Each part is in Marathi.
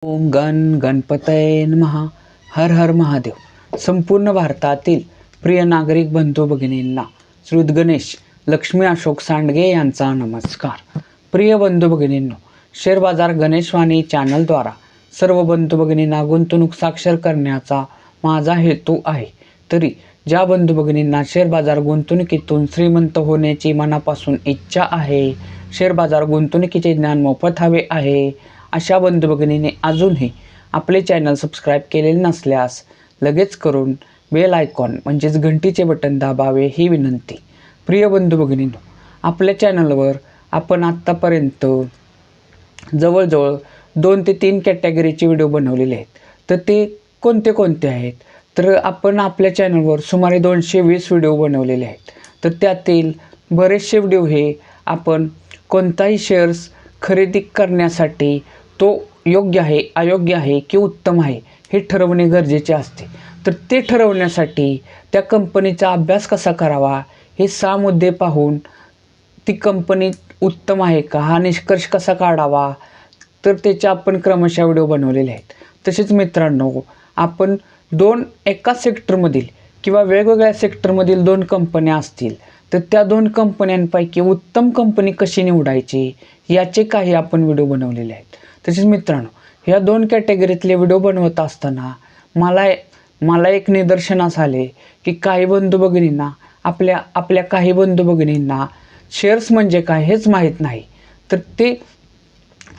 ओम गण गणपतये नमः. हर हर महादेव. संपूर्ण भारतातील प्रिय नागरिक बंधू भगिनींना श्री गणेश लक्ष्मी अशोक सांडगे यांचा नमस्कार. प्रिय बंधू भगिनींनो, शेअर बाजार गणेशवाणी चॅनलद्वारा सर्व बंधू भगिनींना गुंतवणूक साक्षर करण्याचा माझा हेतू आहे. तरी ज्या बंधू भगिनींना शेअर बाजार गुंतवणुकीतून श्रीमंत होण्याची मनापासून इच्छा आहे, शेअर बाजार गुंतवणुकीचे ज्ञान मोफत हवे आहे, अशा बंधू भगिनींनी अजूनही आपले चॅनल सबस्क्राईब केलेले नसल्यास लगेच करून बेल आयकॉन म्हणजेच घंटीचे बटन दाबावे ही विनंती. प्रिय बंधू भगिनींनो, आपल्या चॅनलवर आपण आत्तापर्यंत जवळजवळ 2 ते 3 कॅटेगरीचे व्हिडिओ बनवलेले आहेत. तर ते कोणते कोणते आहेत? तर आपण आपल्या चॅनलवर सुमारे 220 व्हिडिओ बनवलेले आहेत. तर त्यातील बरेचसे व्हिडिओ हे आपण कोणताही शेअर्स खरेदी करण्यासाठी तो योग्य आहे, अयोग्य आहे की उत्तम आहे हे ठरवणे गरजेचे असते. तर ते ठरवण्यासाठी त्या कंपनीचा अभ्यास कसा करावा हे 6 मुद्दे पाहून ती कंपनी उत्तम आहे का हा निष्कर्ष कसा काढावा, तर त्याचे आपण क्रमशः व्हिडिओ बनवलेले आहेत. तसेच मित्रांनो, आपण एका सेक्टरमधील किंवा वेगवेगळ्या सेक्टरमधील 2 कंपन्या असतील तर त्या 2 कंपन्यांपैकी उत्तम कंपनी कशी निवडायची याचे काही आपण व्हिडिओ बनवलेले आहेत. तसेच मित्रांनो, ह्या 2 कॅटेगरीतले व्हिडिओ बनवत असताना मला एक निदर्शनास आले की काही बंधू भगिनींना आपल्या काही बंधू भगिनींना शेअर्स म्हणजे काय हेच माहीत नाही. तर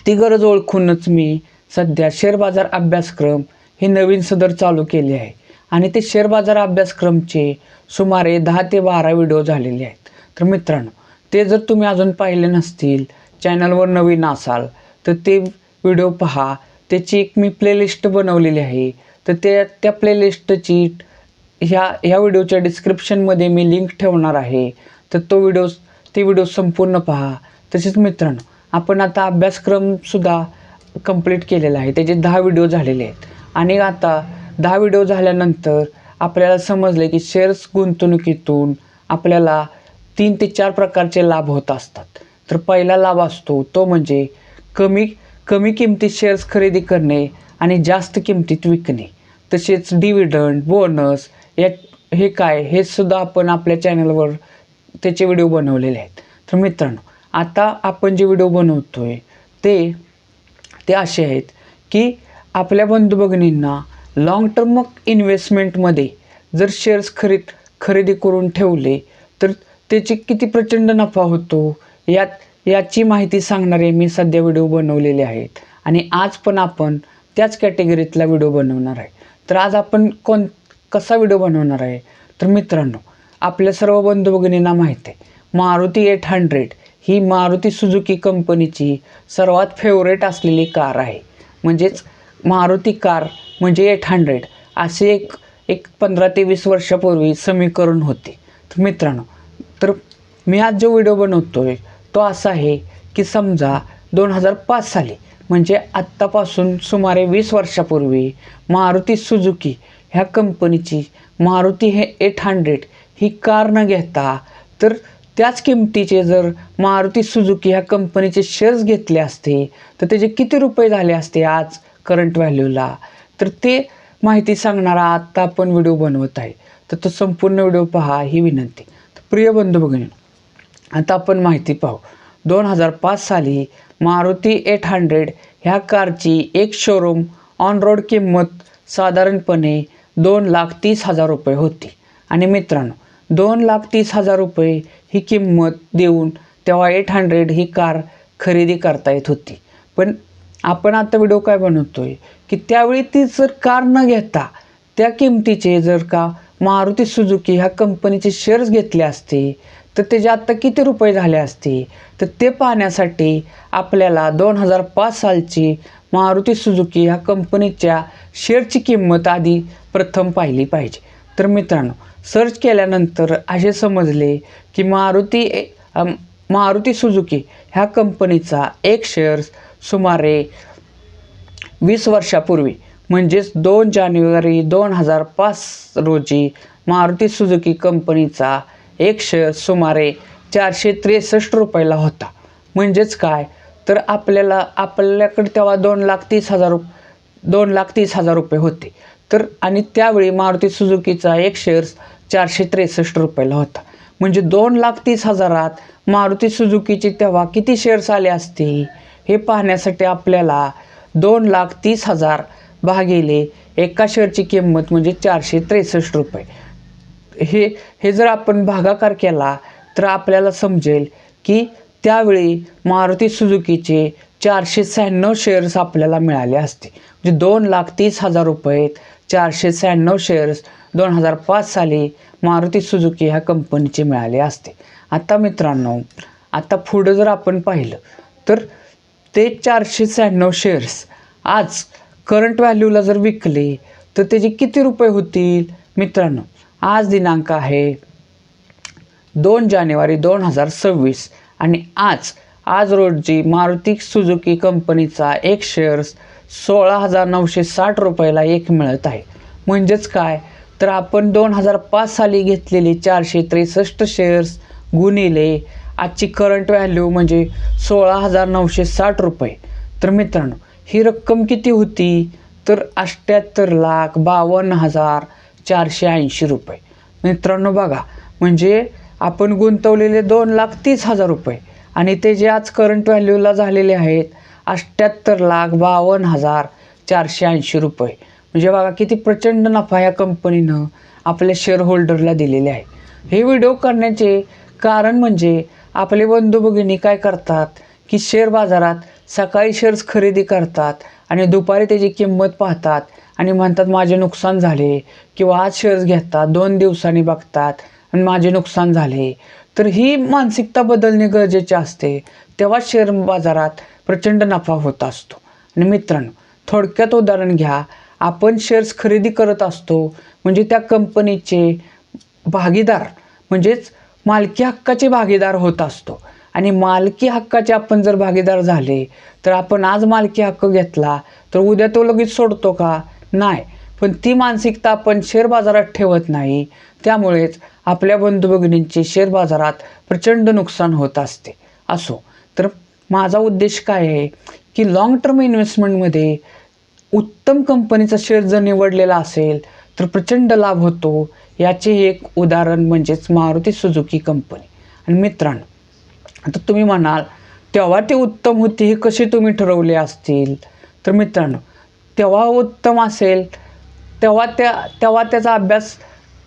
ती गरज ओळखूनच मी सध्या शेअर बाजार अभ्यासक्रम हे नवीन सदर चालू केले आहे आणि ते शेअर बाजार अभ्यासक्रमचे सुमारे 10 ते 12 व्हिडिओ झालेले आहेत. तर मित्रांनो, ते जर तुम्ही अजून पाहिले नसतील, चॅनलवर नवीन असाल तर ते व्हिडिओ पहा. त्याची एक मी प्लेलिस्ट बनवलेली आहे. तर त्या प्लेलिस्टची ह्या व्हिडिओच्या डिस्क्रिप्शनमध्ये मी लिंक ठेवणार आहे. तर ते व्हिडिओ संपूर्ण पहा. तसेच मित्रांनो, आपण आता अभ्यासक्रमसुद्धा कंप्लीट केलेला आहे. त्याचे 10 व्हिडिओ झालेले आहेत आणि आता 10 व्हिडिओ झाल्यानंतर आपल्याला समजले की शेअर्स गुंतवणुकीतून आपल्याला 3 ते 4 प्रकारचे लाभ होत असतात. तर पहिला लाभ असतो तो म्हणजे कमी किमतीत शेअर्स खरेदी करणे आणि जास्त किमतीत विकणे. तसेच डिव्हिडंड, बोनस हे काय हे सुद्धा आपण आपल्या चॅनलवर त्याचे व्हिडिओ बनवलेले आहेत. तर मित्रांनो, आता आपण जे व्हिडिओ बनवतोय ते असे आहेत की आपल्या बंधू भगिनींना लॉंग टर्म इन्व्हेस्टमेंटमध्ये जर शेअर्स खरेदी करून ठेवले तर त्याची किती प्रचंड नफा होतो याची माहिती सांगणारे मी सध्या व्हिडिओ बनवलेले आहेत आणि आज पण आपण त्याच कॅटेगरीतला व्हिडिओ बनवणार आहे. तर आज आपण कसा व्हिडिओ बनवणार आहे? तर मित्रांनो, आपल्या सर्व बंधू भगिनींना माहीत आहे मारुती 800 ही मारुती सुझुकी कंपनीची सर्वात फेवरेट असलेली कार आहे. म्हणजेच मारुती कार म्हणजे 800 असे एक 15 ते 20 वर्षापूर्वी समीकरण होते. तर मित्रांनो, तर मी आज जो व्हिडिओ बनवतोय तो असा आहे की समजा 2005 साली म्हणजे आत्तापासून सुमारे 20 वर्षापूर्वी मारुती सुझुकी ह्या कंपनीची मारुती हे 800 ही कार न घेता तर त्याच किमतीचे जर मारुती सुझुकी ह्या कंपनीचे शेअर्स घेतले असते तर त्याचे किती रुपये झाले असते आज करंट व्हॅल्यूला, तर ते माहिती सांगणारा आत्ता आपण व्हिडिओ बनवत आहे. तर तो संपूर्ण व्हिडिओ पहा ही विनंती. तर प्रिय बंधू भगिनींनो, आता आपण माहिती पाहू. 2005 साली मारुती 800 ह्या कारची एक शोरूम ऑन रोड किंमत साधारणपणे 2,30,000 रुपये होती. आणि मित्रांनो, 2,30,000 रुपये ही किंमत देऊन तेव्हा 800 ही कार खरेदी करता येत होती. पण आपण आता व्हिडिओ काय बनवतोय की त्यावेळी ती जर कार न घेता त्या किमतीचे जर का मारुती सुझुकी ह्या कंपनीचे शेअर्स घेतले असते तर त्याचे आत्ता किती रुपये झाले असते, तर ते पाहण्यासाठी आपल्याला 2005 सालची मारुती सुझुकी ह्या कंपनीच्या शेअरची किंमत आधी प्रथम पाहिली पाहिजे. तर मित्रांनो, सर्च केल्यानंतर असे समजले की मारुती सुझुकी ह्या कंपनीचा एक शेअर्स सुमारे 20 वर्षापूर्वी म्हणजेच 2 जानेवारी 2005 रोजी मारुती सुझुकी कंपनीचा एक शेअर सुमारे 463 रुपयाला होता. म्हणजेच काय, तर आपल्याकडे तेव्हा 2,30,000 2,30,000 रुपये होते. तर आणि त्यावेळी मारुती सुझुकीचा एक शेअर्स 463 रुपयाला होता. म्हणजे 2,30,000त मारुती सुझुकीचे तेव्हा किती शेअर्स आले असते हे पाहण्यासाठी आपल्याला 2,30,000 भागिले एका शेअरची किंमत म्हणजे 463 रुपये हे जर आपण भागाकार केला तर आपल्याला समजेल की त्यावेळी मारुती सुझुकीचे 496 शेअर्स आपल्याला मिळाले असते. म्हणजे 2,30,000 रुपये 496 शेअर्स 2005 साली मारुती सुझुकी ह्या कंपनीचे मिळाले असते. आता मित्रांनो, आता पुढं जर आपण पाहिलं तर ते 496 शेअर्स आज करंट व्हॅल्यूला जर विकले तर त्याचे किती रुपये होतील मित्रांनो? आज दिनांक आहे 2 जानेवारी 2026 आणि आज रोजी मारुती सुझुकी कंपनीचा एक शेअर्स 16,960 रुपयाला एक मिळत आहे. म्हणजेच काय तर आपण 2005 साली घेतलेले 463 शेअर्स गुणिले आजची करंट व्हॅल्यू म्हणजे 16,960 रुपये. तर मित्रांनो, ही रक्कम किती होती तर 78,52,480 रुपये. मित्रांनो बघा, म्हणजे आपण गुंतवलेले 2,30,000 रुपये आणि ते जे आज करंट व्हॅल्यूला झालेले आहेत 78,52,480 रुपये. म्हणजे बघा किती प्रचंड नफा या कंपनीनं आपल्या शेअर होल्डरला दिलेले आहे. हे व्हिडिओ करण्याचे कारण म्हणजे आपले बंधू भगिनी काय करतात की शेअर बाजारात सकाळी शेअर्स खरेदी करतात आणि दुपारी त्याची किंमत पाहतात आणि म्हणतात माझे नुकसान झाले, किंवा आज शेअर्स घेतात 2 दिवसांनी बघतात आणि माझे नुकसान झाले. तर ही मानसिकता बदलणे गरजेचे असते, तेव्हा शेअर बाजारात प्रचंड नफा होत असतो. आणि मित्रांनो, थोडक्यात उदाहरण घ्या, आपण शेअर्स खरेदी करत असतो म्हणजे त्या कंपनीचे भागीदार म्हणजेच मालकी हक्काचे भागीदार होत असतो. आणि मालकी हक्काचे आपण जर भागीदार झाले तर आपण आज मालकी हक्क घेतला तर उद्या तो लगेच सोडतो का? नाही. पण ती मानसिकता आपण शेअर बाजारात ठेवत नाही. त्यामुळेच आपल्या बंधू भगिनींचे शेअर बाजारात प्रचंड नुकसान होत असते. असो, तर माझा उद्देश काय आहे की लॉंग टर्म इन्व्हेस्टमेंटमध्ये उत्तम कंपनीचा शेअर जर निवडलेला असेल तर प्रचंड लाभ होतो. याचे एक उदाहरण म्हणजेच मारुती सुझुकी कंपनी. आणि मित्रांनो, आता तुम्ही म्हणाल तेव्हा ते उत्तम होती हे कसे तुम्ही ठरवले असतील? तर मित्रांनो, तेव्हा उत्तम असेल तेव्हा त्याचा अभ्यास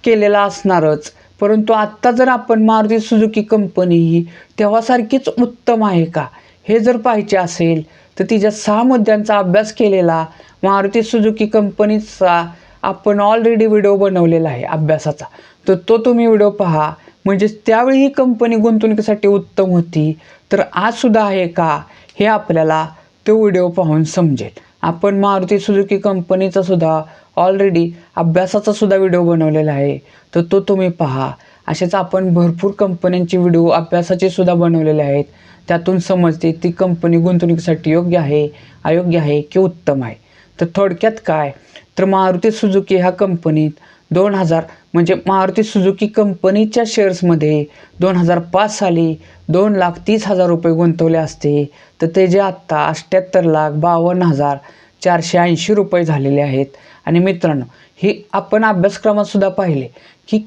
केलेला असणारच. परंतु आत्ता जर आपण मारुती सुझुकी कंपनी ही तेव्हासारखीच उत्तम आहे का हे जर पाहायचे असेल तर तिच्या 6 मुद्द्यांचा अभ्यास केलेला मारुती सुझुकी कंपनीचा आपण ऑलरेडी व्हिडिओ बनवलेला आहे अभ्यासाचा. तर तो तुम्ही व्हिडिओ पहा. म्हणजेच त्यावेळी ही कंपनी गुंतवणुकीसाठी उत्तम होती तर आजसुद्धा आहे का हे आपल्याला तो व्हिडिओ पाहून समजेल. आपण मारुती सुझुकी कंपनीचा सुद्धा ऑलरेडी अभ्यासाचा सुद्धा व्हिडिओ बनवलेला आहे, तर तो तुम्ही पहा. असेच आपण भरपूर कंपन्यांचे व्हिडिओ अभ्यासाचे सुद्धा बनवलेले आहेत. त्यातून समजते ती कंपनी गुंतवणुकीसाठी योग्य आहे, अयोग्य आहे की उत्तम आहे. तर थोडक्यात काय तर मारुती सुझुकी ह्या कंपनीत 2000 म्हणजे मारुती सुझुकी कंपनीच्या शेअर्समध्ये 2005 साली 2,30,000 रुपये गुंतवले असते तर ते जे आत्ता 78,52,480 रुपये झालेले आहेत. आणि मित्रांनो, हे आपण अभ्यासक्रमात सुद्धा पाहिले की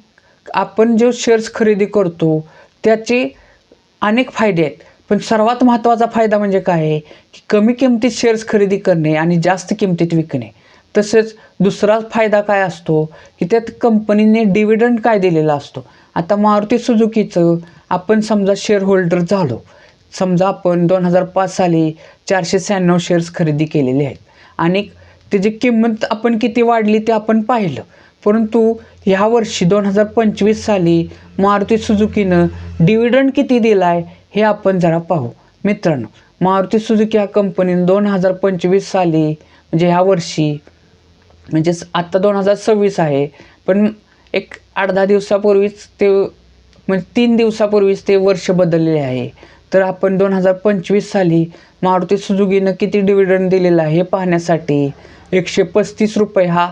आपण जो शेअर्स खरेदी करतो त्याचे अनेक फायदे आहेत, पण सर्वात महत्त्वाचा फायदा म्हणजे काय आहे की कमी किमतीत शेअर्स खरेदी करणे आणि जास्त किमतीत विकणे. तसेच दुसरा फायदा काय असतो की त्यात कंपनीने डिव्हिडंड काय दिलेला असतो. आता मारुती सुझुकीचं आपण समजा शेअर होल्डर झालो, समजा आपण 2005 साली 496 शेअर्स खरेदी केलेले आहेत आणि त्याची किंमत आपण किती वाढली ते आपण पाहिलं. परंतु ह्या वर्षी 2025 साली मारुती सुझुकीनं डिव्हिडंड किती दिला आहे हे आपण जरा पाहू. मित्रांनो, मारुती सुझुकी ह्या कंपनीनं 2025 साली म्हणजे ह्या वर्षी म्हणजेच आत्ता 2026 आहे, पण एक 8-10 दिवसापूर्वीच ते म्हणजे 3 दिवसापूर्वीच ते वर्ष बदललेले आहे. तर आपण 2025 साली मारुती सुझुकीनं किती डिव्हिडंड दिलेला आहे हे पाहण्यासाठी 135 रुपये हा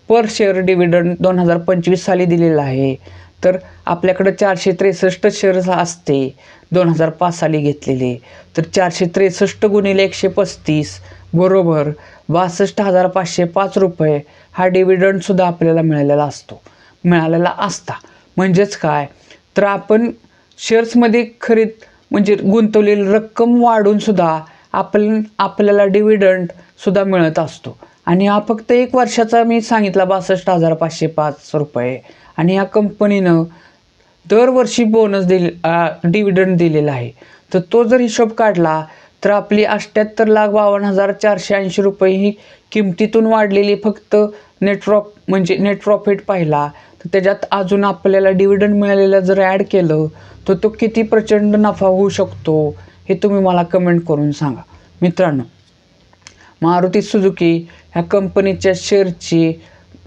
पर शेअर डिव्हिडंड 2025 साली दिलेला आहे. तर आपल्याकडं 463 शेअर्स असते 2005 साली घेतलेले, तर 463 गुणिले 135 बरोबर 62,505 रुपये हा डिव्हिडंडसुद्धा आपल्याला मिळालेला असता. म्हणजेच काय, तर आपण शेअर्समध्ये म्हणजे गुंतवलेली रक्कम वाढूनसुद्धा आपल्याला डिव्हिडंडसुद्धा मिळत असतो. आणि हा फक्त 1 वर्षाचा मी सांगितला 62,505 रुपये. आणि या कंपनीनं दरवर्षी डिव्हिडंड दिलेला आहे. तर तो जर हिशोब काढला तर आपली 78,52,480 रुपये ही किमतीतून वाढलेली फक्त नेट प्रॉफिट पाहिला तर त्याच्यात अजून आपल्याला डिव्हिडंड मिळालेलं जर ॲड केलं तर तो किती प्रचंड नफा होऊ शकतो हे तुम्ही मला कमेंट करून सांगा. मित्रांनो, मारुती सुझुकी ह्या कंपनीच्या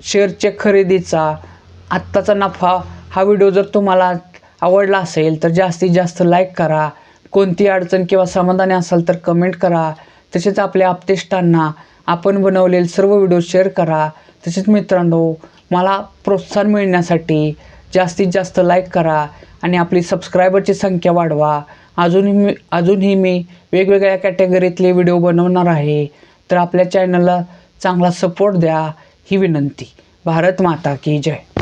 शेअरच्या खरेदीचा आत्ताचा नफा हा व्हिडिओ जर तुम्हाला आवडला असेल तर जास्तीत जास्त लाईक करा. कोणती अडचण किंवा समाधानी असाल तर कमेंट करा. तसेच आपल्या आप्तेष्टांना आपण बनवलेले सर्व व्हिडिओ शेअर करा. तसेच मित्रांनो, मला प्रोत्साहन मिळण्यासाठी जास्तीत जास्त लाईक करा आणि आपली सबस्क्रायबरची संख्या वाढवा. अजूनही मी वेगवेगळ्या कॅटेगरीतले व्हिडिओ बनवणार आहे. तर आपल्या चॅनलला चांगला सपोर्ट द्या ही विनंती. भारत माता की जय.